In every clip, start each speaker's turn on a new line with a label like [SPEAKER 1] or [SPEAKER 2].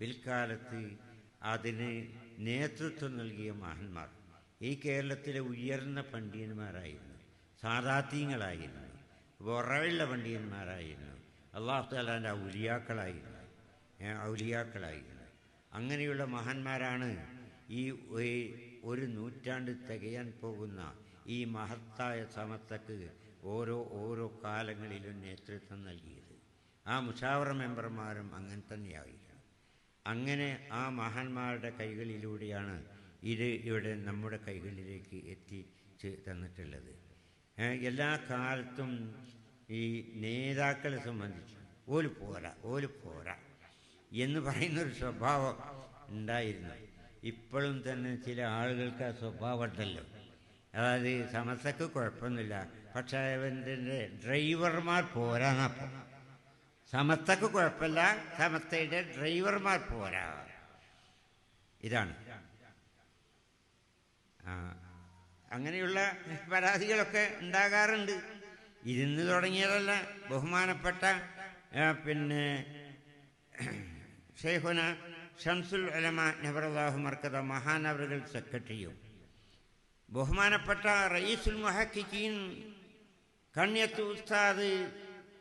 [SPEAKER 1] പിൽക്കാലത്ത് അതിന് നേതൃത്വം നൽകിയ മഹാന്മാർ ഈ കേരളത്തിലെ ഉയർന്ന പണ്ഡിതന്മാരായിരുന്നു, സാദാത്യങ്ങളായിരുന്നു, ഉറവുള്ള പണ്ഡിതന്മാരായിരുന്നു, അല്ലാഹു തആലാന്റെ ഔലിയാക്കളായിരുന്നു. അങ്ങനെയുള്ള മഹാന്മാരാണ് ഈ ഒരു നൂറ്റാണ്ട് തികയാൻ പോകുന്ന ഈ മഹത്തായ സമസ്തക്ക് ഓരോ കാലങ്ങളിലും നേതൃത്വം നൽകിയത്. ആ മുശാവറ മെമ്പർമാരും അങ്ങനെ തന്നെയായിരിക്കണം. അങ്ങനെ ആ മഹാന്മാരുടെ കൈകളിലൂടെയാണ് ഇത് ഇവിടെ നമ്മുടെ കൈകളിലേക്ക് എത്തിച്ച് തന്നിട്ടുള്ളത്. എല്ലാ കാലത്തും ഈ നേതാക്കളെ സംബന്ധിച്ച് ഓല് പോരാ എന്ന് പറയുന്നൊരു സ്വഭാവം ഉണ്ടായിരുന്നു. ഇപ്പോഴും തന്നെ ചില ആളുകൾക്ക് ആ സ്വഭാവം ഉണ്ടല്ലോ. അതായത് സമസ്തക്ക് കുഴപ്പമൊന്നുമില്ല, പക്ഷേ അവൻ്റെ ഡ്രൈവർമാർ പോരാന്നപ്പോൾ. സമസ്തക്ക് കുഴപ്പമില്ല, സമസ്തയുടെ ഡ്രൈവർമാർ പോരാ. ഇതാണ് അങ്ങനെയുള്ള പരാതികളൊക്കെ ഉണ്ടാകാറുണ്ട്. ഇരുന്ന് തുടങ്ങിയതല്ല. ബഹുമാനപ്പെട്ട ശൈഖുന ഷംസുൽ ഉലമ നബറല്ലാഹു മർക്കദ മഹാനവറുകൾ സെക്രട്ടറിയും ബഹുമാനപ്പെട്ട റയീസുൽ മുഹഖിഖീൻ കണ്യത്ത് ഉസ്താദ്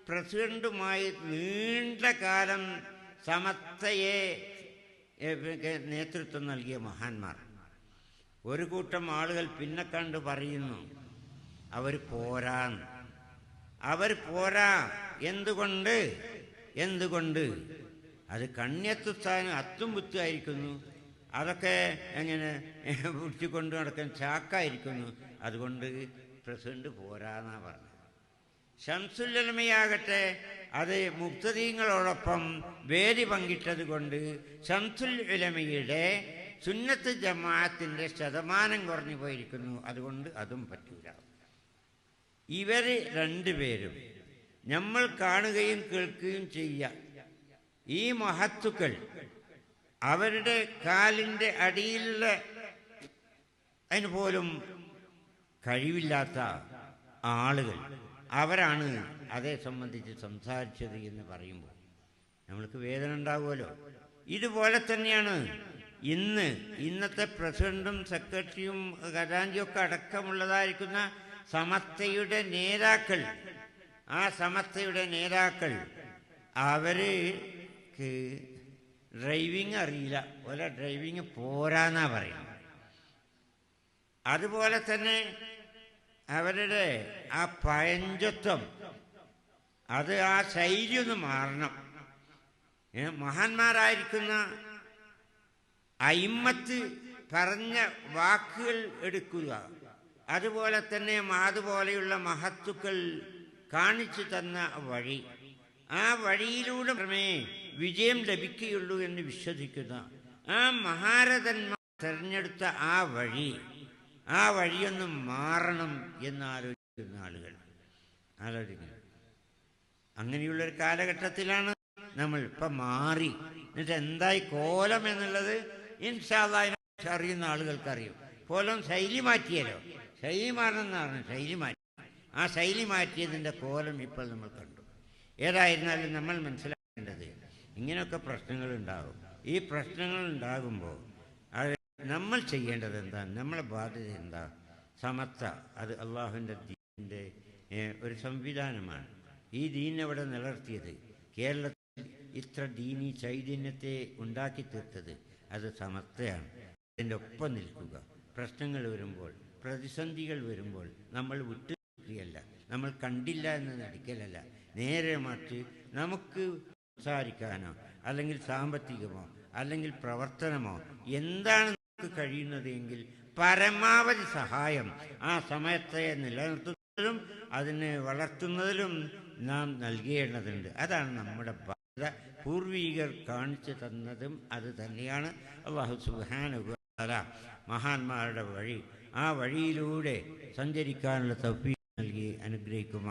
[SPEAKER 1] പ്രസിഡന്റുമായി നീണ്ട കാലം സമസ്തയെ നേതൃത്വം നൽകിയ മഹാന്മാർ. ഒരു കൂട്ടം ആളുകൾ പിന്നെ കണ്ട് പറയുന്നു അവർ പോരാ. എന്തുകൊണ്ട് അത് കണ്യത്തുസ്ഥാനം അത്തും പുത്തായിരിക്കുന്നു, അതൊക്കെ എങ്ങനെ പിടിച്ചുകൊണ്ട് നടക്കാൻ ചാക്കായിരിക്കുന്നു, അതുകൊണ്ട് പ്രസിഡന്റ് പോരാന്നാ പറഞ്ഞത്. ശംസുൽ ഉലമയാകട്ടെ അത് മുബ്തദീങ്ങളോടൊപ്പം വേദി പങ്കിട്ടത് കൊണ്ട് ശംസുൽ ഉലമയുടെ സുന്നത്ത് ജമാഅത്തിന്റെ ശതമാനം കുറഞ്ഞു പോയിരിക്കുന്നു, അതുകൊണ്ട് അതും പറ്റൂല. ഇവർ രണ്ടുപേരും നമ്മൾ കാണുകയും കേൾക്കുകയും ചെയ്യാം. ഈ മഹത്തുക്കൾ അവരുടെ കാലിൻ്റെ അടിയിലുള്ള അതിന് പോലും കഴിവില്ലാത്ത ആളുകൾ അവരാണ് അതേ സംബന്ധിച്ച് സംസാരിച്ചത് എന്ന് പറയുമ്പോൾ നമ്മൾക്ക് വേദന ഉണ്ടാവുമല്ലോ. ഇതുപോലെ തന്നെയാണ് ഇന്നത്തെ പ്രസിഡന്റും സെക്രട്ടറിയും ഖജാൻജിയൊക്കെ അടക്കമുള്ളതായിരിക്കുന്ന സമസ്തയുടെ നേതാക്കൾ. ആ സമസ്തയുടെ നേതാക്കൾ അവർക്ക് ഡ്രൈവിങ് അറിയില്ല, ഓരോ ഡ്രൈവിങ് പോരാന്നാ പറയുന്നത്. അതുപോലെ തന്നെ അവരുടെ ആ പഴഞ്ചത്വം, അത് ആ ശൈലി ഒന്ന് മാറണം. മഹാന്മാരായിരിക്കുന്ന അയിമ്മത്ത് പറഞ്ഞ വാക്കുകൾ എടുക്കുക, അതുപോലെ തന്നെ അതുപോലെയുള്ള മഹത്തുക്കൾ കാണിച്ചു തന്ന വഴി, ആ വഴിയിലൂടെ മാത്രമേ വിജയം ലഭിക്കുകയുള്ളൂ എന്ന് വിശ്വസിക്കുന്ന ആ മഹാരഥന്മാർ തിരഞ്ഞെടുത്ത ആ വഴിയൊന്ന് മാറണം എന്നാലോചിക്കുന്ന ആളുകൾ ആലോചിക്കുന്നു. അങ്ങനെയുള്ളൊരു കാലഘട്ടത്തിലാണ് നമ്മൾ ഇപ്പം മാറി. എന്നിട്ട് എന്തായി കോലം എന്നുള്ളത് ഇൻഷാ അല്ലാഹ് അറിയുന്ന ആളുകൾക്കറിയും. കോലം ശൈലി മാറ്റിയല്ലോ, ശൈലി മാറണമെന്നാണ്, ശൈലി മാറ്റി. ആ ശൈലി മാറ്റിയതിൻ്റെ കോലം ഇപ്പോൾ നമ്മൾ കണ്ടു. ഏതായിരുന്നാലും നമ്മൾ മനസ്സിലാക്കേണ്ടത് ഇങ്ങനെയൊക്കെ പ്രശ്നങ്ങളുണ്ടാകും. ഈ പ്രശ്നങ്ങൾ ഉണ്ടാകുമ്പോൾ അത് നമ്മൾ ചെയ്യേണ്ടത് എന്താ, നമ്മളെ ബാധ്യത എന്താ? സമസ്ത അത് അള്ളാഹുവിൻ്റെ ദീനിൻ്റെ ഒരു സംവിധാനമാണ്. ഈ ദീൻ അവിടെ നിലനിർത്തിയത്, കേരളത്തിൽ ഇത്ര ദീനി ചൈതന്യത്തെ ഉണ്ടാക്കി തീർത്തത് അത് സമസ്തയാണ്. അതിൻ്റെ ഒപ്പം നിൽക്കുക. പ്രശ്നങ്ങൾ വരുമ്പോൾ, പ്രതിസന്ധികൾ വരുമ്പോൾ നമ്മൾ വിട്ടുനിൽക്കുകയല്ല, നമ്മൾ കണ്ടില്ല എന്ന് നടിക്കലല്ല. നേരെ മറിച്ച് നമുക്ക് സംസാരിക്കാനോ അല്ലെങ്കിൽ സാമ്പത്തികമോ അല്ലെങ്കിൽ പ്രവർത്തനമോ എന്താണ് നമുക്ക് കഴിയുന്നത് എങ്കിൽ പരമാവധി സഹായം ആ സമയത്തെ നിലനിർത്തുന്നതിലും അതിനെ വളർത്തുന്നതിലും നാം നൽകേണ്ടതുണ്ട്. അതാണ് നമ്മുടെ ബാധ്യത. പൂർവികർ കാണിച്ചു തന്നതും അത് തന്നെയാണ്. അല്ലാഹു സുബ്ഹാനഹു വ തആല മഹാന്മാരുടെ വഴി, ആ വഴിയിലൂടെ സഞ്ചരിക്കാനുള്ള തൗഫീഖ് നൽകി അനുഗ്രഹിക്കുമാറാകട്ടെ.